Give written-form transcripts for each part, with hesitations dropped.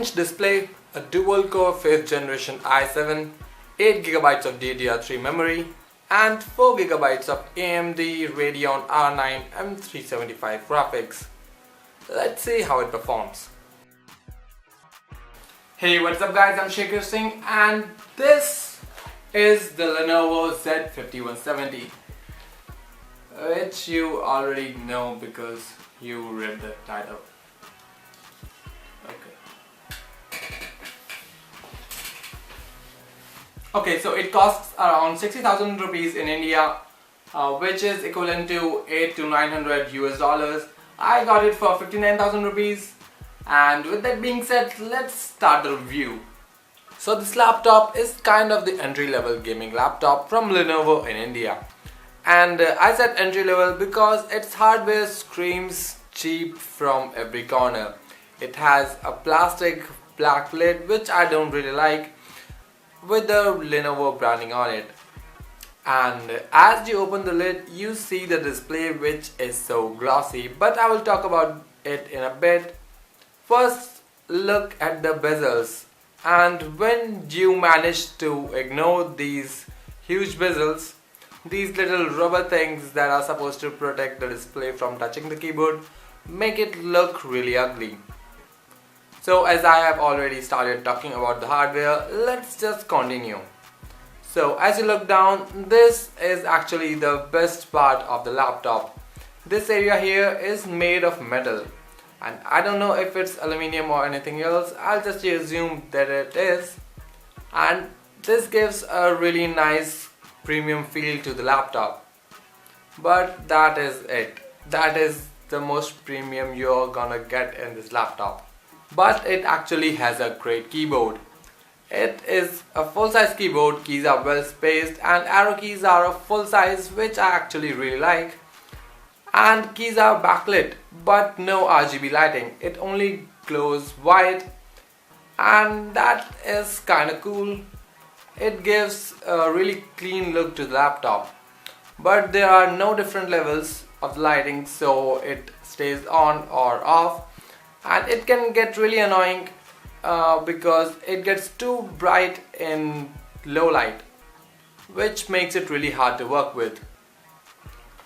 12-inch display, a dual-core 5th generation i7, 8GB of DDR3 memory, and 4GB of AMD Radeon R9 M375 graphics. Let's see how it performs. Hey, what's up guys, I'm Shekhar Singh and this is the Lenovo Z51-70, which you already know because you read the title. Okay, so it costs around 60,000 rupees in India, which is equivalent to 8 to 900 US dollars. I got it for 59,000 rupees. And with that being said, let's start the review. So this laptop is kind of the entry-level gaming laptop from Lenovo in India. And I said entry-level because its hardware screams cheap from every corner. It has a plastic black lid, which I don't really like, with the Lenovo branding on it. And as you open the lid, you see the display, which is so glossy, but I will talk about it in a bit. First, look at the bezels, and when you manage to ignore these huge bezels, these little rubber things that are supposed to protect the display from touching the keyboard make it look really ugly. So as I have already started talking about the hardware, let's just continue. So as you look down, this is actually the best part of the laptop. This area here is made of metal, and I don't know if it's aluminium or anything else. I'll just assume that it is, and this gives a really nice premium feel to the laptop. But that is it. That is the most premium you're gonna get in this laptop. But it actually has a great keyboard. It is a full-size keyboard, keys are well spaced and arrow keys are of full size, which I actually really like. And keys are backlit but no RGB lighting, it only glows white, and that is kinda cool. It gives a really clean look to the laptop. But there are no different levels of lighting, so it stays on or off. And it can get really annoying because it gets too bright in low light, which makes it really hard to work with.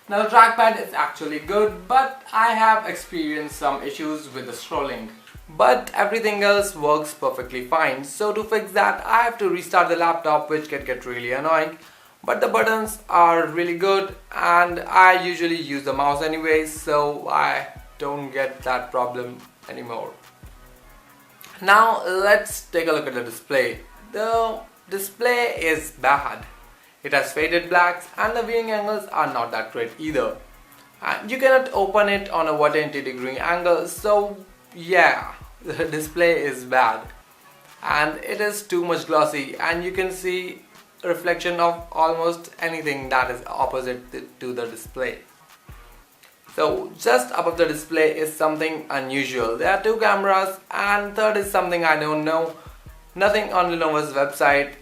Now the trackpad is actually good, but I have experienced some issues with the scrolling. But everything else works perfectly fine, so to fix that I have to restart the laptop, which can get really annoying. But the buttons are really good and I usually use the mouse anyway, so I don't get that problem anymore. Now let's take a look at the display. The display is bad. It has faded blacks and the viewing angles are not that great either. And you cannot open it on a 180-degree angle, so yeah, the display is bad. And it is too much glossy and you can see a reflection of almost anything that is opposite to the display. So just above the display is something unusual. There are two cameras, and third is something I don't know. Nothing on Lenovo's website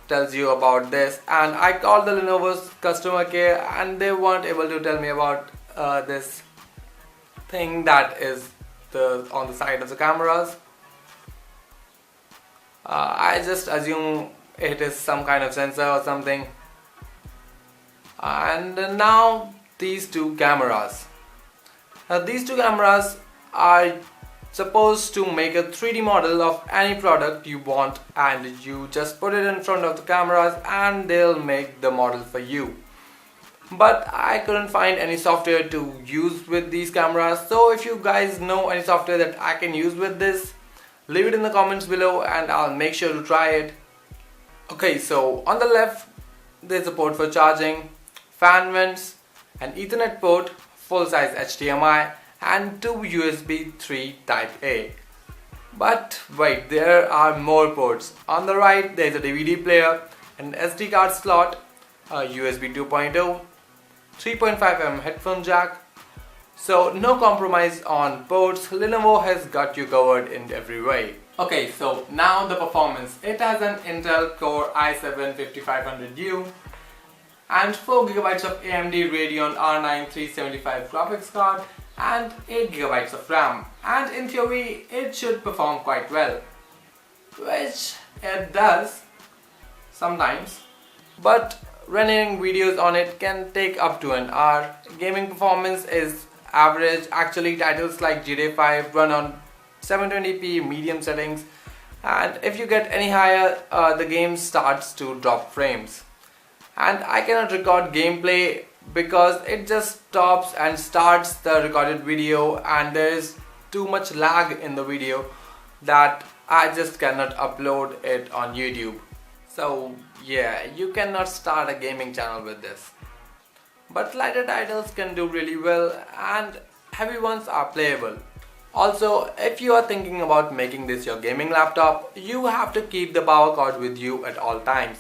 tells you about this, and I called the Lenovo's customer care and they weren't able to tell me about this thing that is on the side of the cameras. I just assume it is some kind of sensor or something. And now these two cameras. These two cameras are supposed to make a 3D model of any product you want, and you just put it in front of the cameras and they'll make the model for you. But I couldn't find any software to use with these cameras, so if you guys know any software that I can use with this, leave it in the comments below and I'll make sure to try it. Okay, so on the left there's a port for charging, fan vents, an Ethernet port, full-size HDMI, and two USB 3 Type A. But wait, there are more ports. On the right there is a DVD player, an SD card slot, a USB 2.0, 3.5mm headphone jack. So no compromise on ports. Lenovo has got you covered in every way. Okay, so now the performance. It has an Intel Core i7 5500U and 4GB of AMD Radeon R9 375 graphics card and 8 GB of RAM, and in theory it should perform quite well, which it does sometimes, but rendering videos on it can take up to an hour. Gaming performance is average. Actually, titles like GTA 5 run on 720p medium settings, and if you get any higher, the game starts to drop frames. And I cannot record gameplay because it just stops and starts the recorded video, and there is too much lag in the video that I just cannot upload it on YouTube. So yeah, you cannot start a gaming channel with this. But lighter titles can do really well, and heavy ones are playable. Also, if you are thinking about making this your gaming laptop, you have to keep the power cord with you at all times.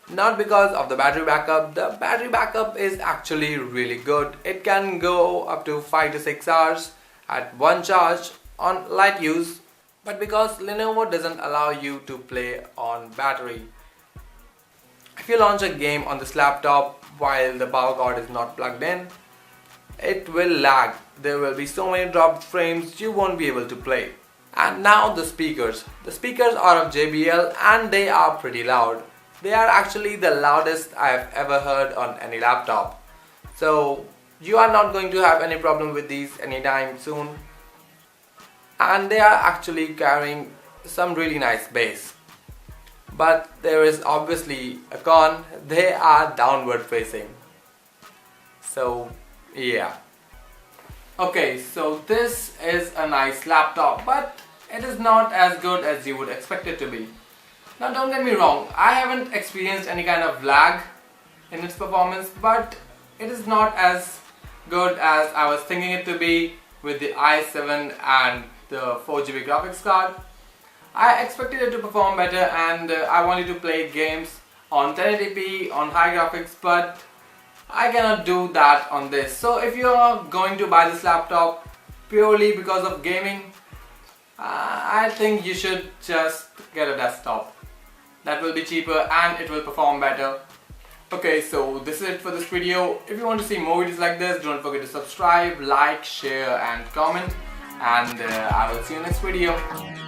Not because of the battery backup. The battery backup is actually really good. It can go up to 5 to 6 hours at one charge on light use, but because Lenovo doesn't allow you to play on battery. If you launch a game on this laptop while the power cord is not plugged in, it will lag. There will be so many dropped frames, you won't be able to play. And now the speakers. The speakers are of JBL and they are pretty loud. They are actually the loudest I have ever heard on any laptop. So you are not going to have any problem with these anytime soon. And they are actually carrying some really nice bass. But there is obviously a con. They are downward facing. So yeah. Okay, so this is a nice laptop, but it is not as good as you would expect it to be. Now don't get me wrong, I haven't experienced any kind of lag in its performance, but it is not as good as I was thinking it to be with the i7 and the 4GB graphics card. I expected it to perform better, and I wanted to play games on 1080p on high graphics, but I cannot do that on this. So if you are going to buy this laptop purely because of gaming, I think you should just get a desktop. That will be cheaper and it will perform better. Okay, so this is it for this video. If you want to see more videos like this, don't forget to subscribe, like, share and comment, and I will see you next video.